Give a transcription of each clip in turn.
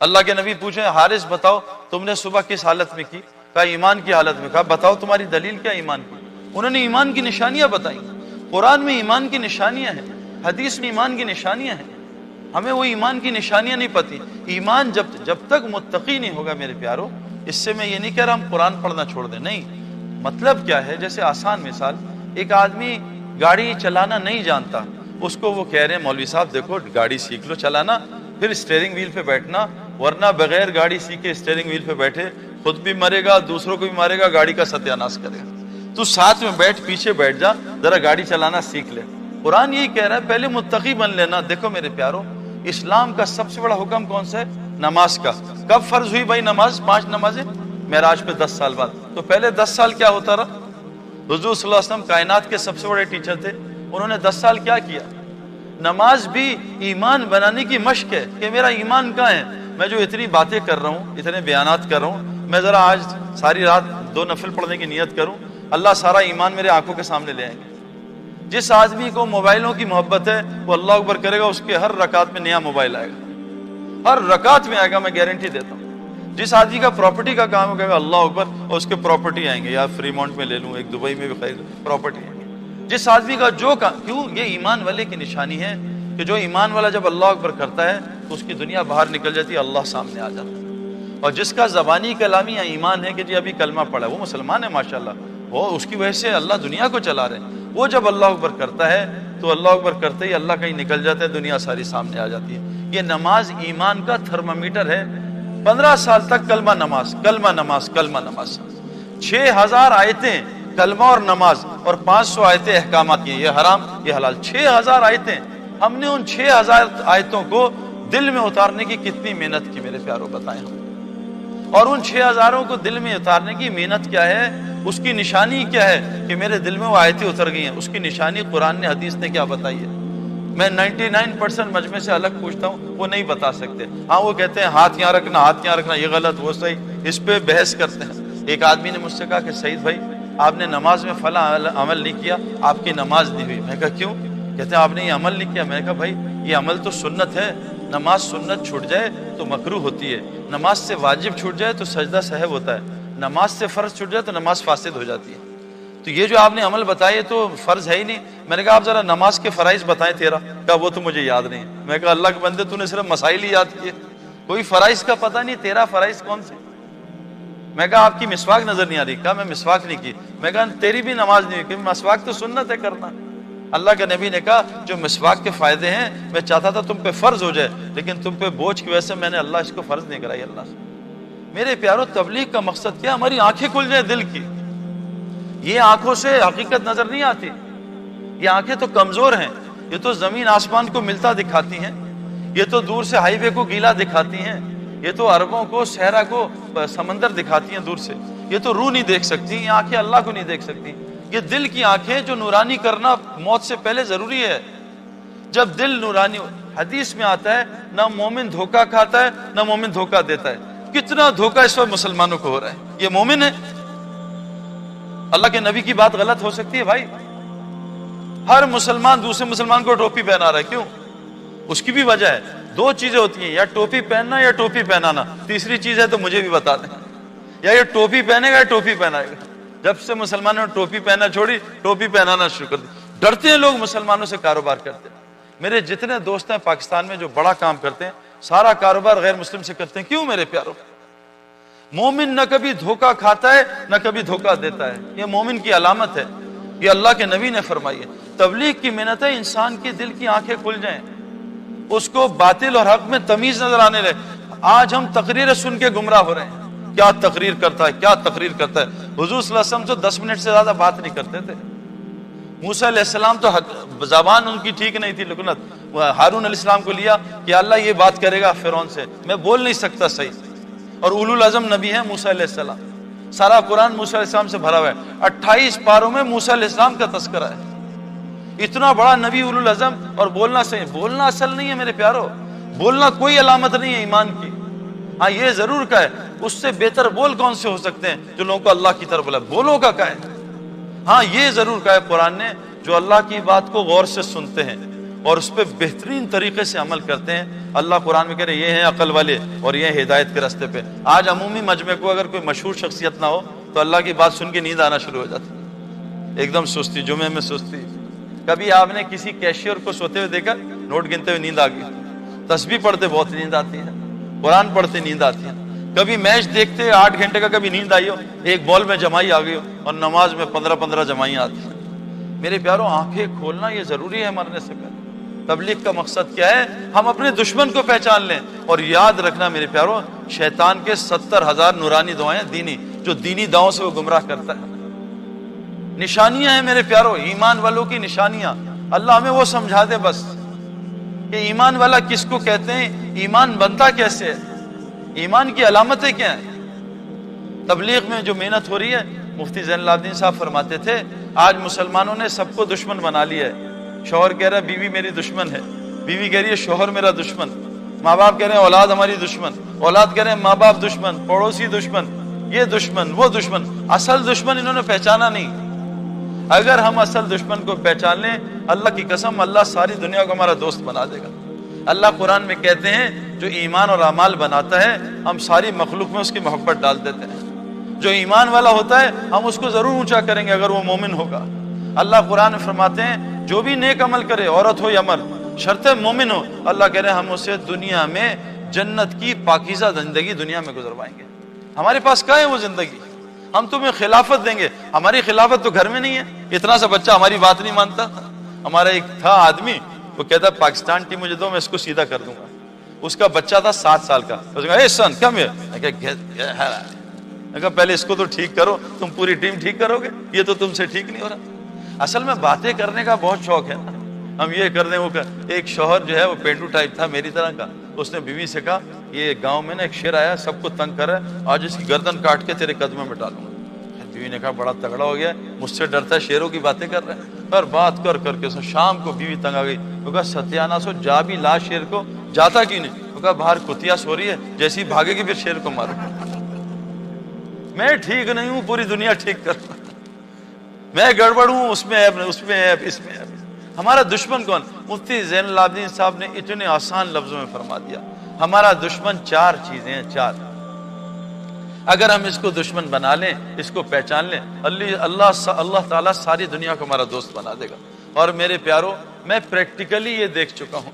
اللہ کے نبی پوچھیں حارث بتاؤ تم نے صبح کس حالت میں کی؟ کہا ایمان کی حالت میں۔ کہا بتاؤ تمہاری دلیل کیا ایمان کی؟ انہوں نے ایمان کی نشانیاں بتائیں۔ قرآن میں ایمان کی نشانیاں ہیں، حدیث میں ایمان کی نشانیاں ہیں، ہمیں وہ ایمان کی نشانیاں نہیں پتہ۔ ایمان جب تک متقی نہیں ہوگا میرے پیارو، اس سے میں یہ نہیں کہہ رہا ہم قرآن پڑھنا چھوڑ دیں، نہیں۔ مطلب کیا ہے، جیسے آسان مثال، ایک آدمی گاڑی چلانا نہیں جانتا، اس کو وہ کہہ رہے ہیں مولوی صاحب دیکھو گاڑی سیکھ لو چلانا، پھر اسٹیئرنگ ویل پہ بیٹھنا، ورنہ بغیر گاڑی سیکھے اسٹیئرنگ ویل پہ بیٹھے خود بھی مرے گا، دوسروں کو بھی مارے گا، گاڑی کا ستیہ ناش کرے گا۔ تو ساتھ میں بیٹھ، پیچھے بیٹھ جا، ذرا گاڑی چلانا سیکھ لے۔ قرآن یہی کہہ رہا ہے پہلے متقی بن لینا۔ دیکھو میرے پیارو، اسلام کا سب سے بڑا حکم کون سا ہے؟ نماز کا۔ کب فرض ہوئی بھائی نماز؟ 5 نمازیں معراج پہ 10 سال بعد۔ تو پہلے 10 سال کیا ہوتا رہا؟ حضور صلی اللہ علیہ وسلم کائنات کے سب سے بڑے ٹیچر تھے، انہوں نے 10 سال کیا کیا؟ نماز بھی ایمان بنانے کی مشق ہے کہ میرا ایمان کہاں ہے۔ میں جو اتنی باتیں کر رہا ہوں، اتنے بیانات کر رہا ہوں، میں ذرا آج ساری رات 2 نفل پڑھنے کی نیت کروں، اللہ سارا ایمان میرے آنکھوں کے سامنے لے آئیں گے۔ جس آدمی کو موبائلوں کی محبت ہے وہ اللہ اکبر کرے گا، اس کے ہر رکعت میں نیا موبائل آئے گا، ہر رکعت میں آئے گا، میں گارنٹی دیتا ہوں۔ جس آدمی کا پراپرٹی کا کام ہوگا اللہ اکبر، اور اس کے پراپرٹی آئیں گے، یا فری ماؤنٹ میں لے لوں، ایک دبئی میں بھی خیر پراپرٹی آئیں گے۔ جس آدمی کا جو کام، کیوں؟ یہ ایمان والے کی نشانی ہے کہ جو ایمان والا جب اللہ اکبر کرتا ہے تو اس کی دنیا باہر نکل جاتی ہے، اللہ سامنے آ جاتا ہے۔ اور جس کا زبانی کلامی یا ایمان ہے کہ جی ابھی کلمہ پڑھا، وہ مسلمان ہے ماشاءاللہ، وہ اس کی وجہ سے اللہ دنیا کو چلا رہے ہیں، وہ جب اللہ اکبر کرتا ہے تو اللہ اکبر کرتے ہی اللہ کہیں نکل جاتا ہے، دنیا ساری سامنے آ جاتی ہے۔ یہ نماز ایمان کا تھرمامیٹر ہے۔ 15 سال تک کلمہ نماز، کلمہ نماز، کلمہ نماز، 6000 آیتیں کلمہ اور نماز، اور 500 آیتیں احکامات کی ہیں، یہ حرام یہ حلال، 6000 آیتیں۔ ہم نے ان 6000 آیتوں کو دل میں اتارنے کی کتنی محنت کی میرے پیاروں، بتائیں ہم۔ اور ان 6000 کو دل میں اتارنے کی محنت کیا ہے، اس کی نشانی کیا ہے کہ میرے دل میں وہ آیتیں اتر گئی ہیں؟ اس کی نشانی قرآن نے، حدیث نے کیا بتائی ہے؟ میں 99% مجمع سے الگ پوچھتا ہوں، وہ نہیں بتا سکتے۔ ہاں وہ کہتے ہیں ہاتھ یہاں رکھنا، ہاتھ یہاں رکھنا، یہ غلط وہ صحیح، اس پہ بحث کرتے ہیں۔ ایک آدمی نے مجھ سے کہا کہ سعید بھائی آپ نے نماز میں فلاں عمل نہیں کیا، آپ کی نماز نہیں ہوئی۔ میں کہا کیوں؟ کہتے ہیں آپ نے یہ عمل نہیں کیا۔ میں کہا بھائی یہ عمل تو سنت ہے، نماز سنت چھوٹ جائے تو مکروہ ہوتی ہے، نماز سے واجب چھوٹ جائے تو سجدہ سہو ہوتا ہے، نماز سے فرض چھوٹ جائے تو نماز فاسد ہو جاتی ہے۔ تو یہ جو آپ نے عمل بتائے تو فرض ہے ہی نہیں۔ میں نے کہا آپ ذرا نماز کے فرائض بتائیں تیرا۔ کہا وہ تو مجھے یاد نہیں۔ میں کہا اللہ کے بندے تو نے صرف مسائل ہی یاد کیے، کوئی فرائض کا پتہ نہیں، تیرا فرائض کون سے؟ میں کہا آپ کی مسواک نظر نہیں آ رہی۔ کہا میں مسواک نہیں کی۔ میں کہا تیری بھی نماز نہیں ہوئی، کہ مسواک تو سنت ہے کرنا۔ اللہ کے نبی نے کہا جو مسواک کے فائدے ہیں میں چاہتا تھا تم پہ فرض ہو جائے، لیکن تم پہ بوجھ کی وجہ سے میں نے اللہ اس کو فرض نہیں کرائی اللہ سے۔ میرے پیارو تبلیغ کا مقصد کیا؟ ہماری آنکھیں کھل جائیں دل کی۔ یہ آنکھوں سے حقیقت نظر نہیں آتی، یہ آنکھیں تو کمزور ہیں، یہ تو زمین آسمان کو ملتا دکھاتی ہیں، یہ تو دور سے ہائی وے کو گیلا دکھاتی ہیں، یہ تو عربوں کو صحرا کو سمندر دکھاتی ہیں دور سے، یہ تو روح نہیں دیکھ سکتی، یہ آنکھیں اللہ کو نہیں دیکھ سکتی۔ یہ دل کی آنکھیں جو نورانی کرنا موت سے پہلے ضروری ہے۔ جب دل نورانی، حدیث میں آتا ہے نہ مومن دھوکہ کھاتا ہے نہ مومن دھوکہ دیتا ہے۔ کتنا دھوکہ اس وقت مسلمانوں کو ہو رہا ہے، یہ مومن ہے؟ اللہ کے نبی کی بات غلط ہو سکتی ہے بھائی؟ ہر مسلمان دوسرے مسلمان کو ٹوپی پہنا رہا ہے، کیوں؟ اس کی بھی وجہ ہے۔ 2 چیزیں ہوتی ہیں، یا ٹوپی پہننا یا ٹوپی پہنانا، تیسری چیز ہے تو مجھے بھی بتا دیں، یا یہ ٹوپی پہنے گا یا ٹوپی پہنائے گا۔ جب سے مسلمانوں نے ٹوپی پہنا چھوڑی، ٹوپی پہنانا شروع کر دی، ڈرتے ہیں لوگ مسلمانوں سے کاروبار کرتے ہیں۔ میرے جتنے دوست ہیں پاکستان میں جو بڑا کام کرتے ہیں، سارا کاروبار غیر مسلم سے کرتے ہیں، کیوں میرے پیاروں؟ مومن نہ کبھی دھوکہ کھاتا ہے نہ کبھی دھوکہ دیتا ہے، یہ مومن کی علامت ہے، یہ اللہ کے نبی نے فرمائی ہے۔ تبلیغ کی محنت ہے انسان کی دل کی آنکھیں کھل جائیں، اس کو باطل اور حق میں تمیز نظر آنے لگے۔ آج ہم تقریر سن کے گمراہ ہو رہے ہیں، کیا تقریر کرتا ہے، کیا تقریر کرتا ہے۔ حضور صلی اللہ علیہ وسلم تو 10 منٹ سے زیادہ بات نہیں کرتے تھے۔ موسیٰ علیہ السلام تو زبان ان کی ٹھیک نہیں تھی، لیکن ہارون علیہ السلام کو لیا کہ اللہ یہ بات کرے گا فرعون سے، میں بول نہیں سکتا صحیح۔ اور اولو العزم نبی ہیں موسیٰ علیہ السلام، سارا قرآن موسیٰ علیہ السلام سے بھرا ہوا ہے، 28 پاروں میں موسیٰ علیہ السلام کا تذکرہ ہے۔ اتنا بڑا نبی اولو العزم، اور بولنا صحیح، بولنا اصل نہیں ہے میرے پیارو، بولنا کوئی علامت نہیں ہے ایمان کی۔ ہاں یہ ضرور کا ہے، اس سے بہتر بول کون سے ہو سکتے ہیں جو لوگوں کو اللہ کی طرف بلا، بولوں کا ہے۔ ہاں یہ ضرور کہا ہے قرآن نے، جو اللہ کی بات کو غور سے سنتے ہیں اور اس پہ بہترین طریقے سے عمل کرتے ہیں، اللہ قرآن میں کہہ رہے یہ ہیں عقل والے اور یہ ہیں ہدایت کے راستے پہ۔ آج عمومی مجمع کو اگر کوئی مشہور شخصیت نہ ہو تو اللہ کی بات سن کے نیند آنا شروع ہو جاتی، ایک دم سستی، جمعے میں سستی۔ کبھی آپ نے کسی کیشیئر کو سوتے ہوئے دیکھا؟ نوٹ گنتے ہوئے نیند آ گئی، تسبیح پڑھتے بہت نیند آتی ہے، قرآن پڑھتے نیند آتی ہے۔ کبھی میچ دیکھتے 8 گھنٹے کا کبھی نیند آئی ہو، ایک بال میں جمائی آ گئی ہو، اور نماز میں 15 جمائیاں آتی ہیں۔ میرے پیاروں، آنکھیں کھولنا یہ ضروری ہے مرنے سے پہلے۔ تبلیغ کا مقصد کیا ہے؟ ہم اپنے دشمن کو پہچان لیں، اور یاد رکھنا میرے پیاروں، شیطان کے 70,000 نورانی دعائیں دینی، جو دینی دعاؤں سے وہ گمراہ کرتا ہے۔ نشانیاں ہیں میرے پیاروں، ایمان والوں کی نشانیاں۔ اللہ ہمیں وہ سمجھا دے بس کہ ایمان والا کس کو کہتے ہیں، ایمان بنتا کیسے ہے، ایمان کی علامتیں کیا ہیں۔ تبلیغ میں جو محنت ہو رہی ہے، مفتی زین العابدین صاحب فرماتے تھے آج مسلمانوں نے سب کو دشمن بنا لیا ہے۔ شوہر کہہ رہا ہے بیوی میری دشمن ہے، بیوی کہہ رہی ہے شوہر میرا دشمن، ماں باپ کہہ رہے ہیں اولاد ہماری دشمن، اولاد کہہ رہے ہیں ماں باپ دشمن، پڑوسی دشمن، یہ دشمن وہ دشمن۔ اصل دشمن انہوں نے پہچانا نہیں۔ اگر ہم اصل دشمن کو پہچان لیں، اللہ کی قسم اللہ ساری دنیا کو ہمارا دوست بنا دے گا۔ اللہ قرآن میں کہتے ہیں جو ایمان اور اعمال بناتا ہے ہم ساری مخلوق میں اس کی محبت ڈال دیتے ہیں۔ جو ایمان والا ہوتا ہے ہم اس کو ضرور اونچا کریں گے اگر وہ مومن ہوگا۔ اللہ قرآن میں فرماتے ہیں جو بھی نیک عمل کرے، عورت ہو یا مرد، شرط مومن ہو، اللہ کہہ رہے ہیں ہم اسے دنیا میں جنت کی پاکیزہ زندگی دنیا میں گزروائیں گے۔ ہمارے پاس کیا ہے وہ زندگی؟ ہم تمہیں خلافت دیں گے۔ ہماری خلافت تو گھر میں نہیں ہے، اتنا سا بچہ ہماری بات نہیں مانتا۔ ہمارا ایک تھا آدمی، وہ کہتا پاکستان ٹیم مجھے دو میں اس کو سیدھا کر دوں گا۔ اس کا بچہ تھا 7 سال کا، اس نے کہا اے سن کم ہیئر، میں کہا پہلے اس کو تو ٹھیک کرو، تم پوری ٹیم ٹھیک کرو گے؟ یہ تو تم سے ٹھیک نہیں ہو رہا۔ اصل میں باتیں کرنے کا بہت شوق ہے نا، ہم یہ کر دیں وہ کر۔ ایک شوہر جو ہے وہ پینڈو ٹائپ تھا میری طرح کا، اس نے بیوی سے کہا یہ گاؤں میں نا ایک شیر آیا سب کو تنگ کر رہا ہے، آج اس کی گردن کاٹ کے تیرے قدموں میں ڈالوں گا۔ بیوی نے کہا بڑا تگڑا ہو گیا، مجھ سے ڈرتا ہے، شیروں کی باتیں کر رہے ہیں۔ اور بات کر کر کے شام کو بیوی تنگ آ گئی، وہ کہا ستیانا سو جا بھی لا شیر کو، جاتا کیوں نہیں؟ وہ کہا باہر کتیا سو رہی ہے، جیسی بھاگے گی پھر شیر کو مارو۔ میں ٹھیک نہیں ہوں، پوری دنیا ٹھیک کر، میں گڑبڑ ہوں، اس میں عیب، اس میں عیب، اس میں عیب۔ ہمارا دشمن کون؟ مفتی زین العابدین صاحب نے اتنے آسان لفظوں میں فرما دیا، ہمارا دشمن 4 چیزیں ہیں، 4۔ اگر ہم اس کو دشمن بنا لیں، اس کو پہچان لیں، اللہ تعالیٰ ساری دنیا کو ہمارا دوست بنا دے گا۔ اور میرے پیاروں، میں پریکٹیکلی یہ دیکھ چکا ہوں۔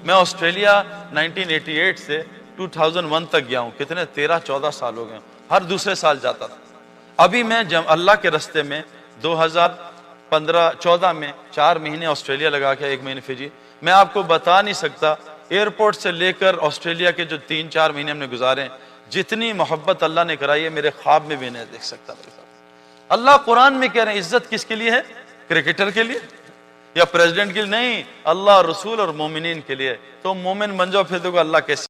میں آسٹریلیا 1988 سے 2001 تک گیا ہوں، کتنے 13-14 سال ہو گئے، ہر دوسرے سال جاتا تھا۔ ابھی میں اللہ کے رستے میں 2014 میں 4 مہینے آسٹریلیا لگا کے 1 مہینے فجی۔ میں آپ کو بتا نہیں سکتا، ایئرپورٹ سے لے کر آسٹریلیا کے جو 3-4 مہینے ہم نے گزارے ہیں، جتنی محبت اللہ نے کرائی ہے میرے خواب میں بھی نہیں دیکھ سکتا میرے ساتھ۔ اللہ قرآن میں کہہ رہے ہیں عزت کس کے لیے ہے؟ کرکٹر کے لیے یا پریزیڈنٹ کے لیے نہیں، اللہ، رسول اور مومنین کے لیے۔ تو مومن بن جاؤ، پھر دیکھو اللہ کیسے